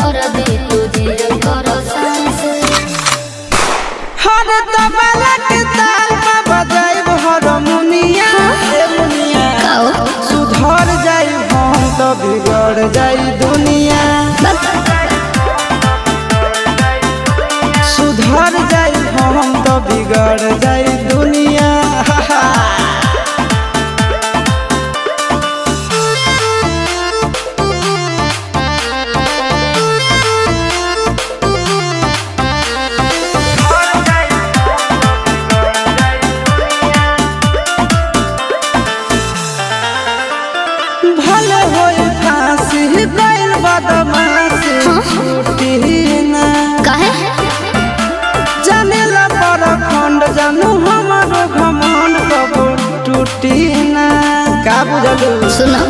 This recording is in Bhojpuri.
कर दे तुझे कर सांस हर तबला के ताल में बजाइब हारमोनिया ए मुनिया सुधर जाई हम तो बिगड़ जाई दुनिया सुधर जाई हम तो बिगड़ जाई दुनिया भले होई फांसी गइल बदमाशी छूटी ना काहे जानेला पर खंड जानू हमारो घमंड कबो टूटी ना का बुझलू सुना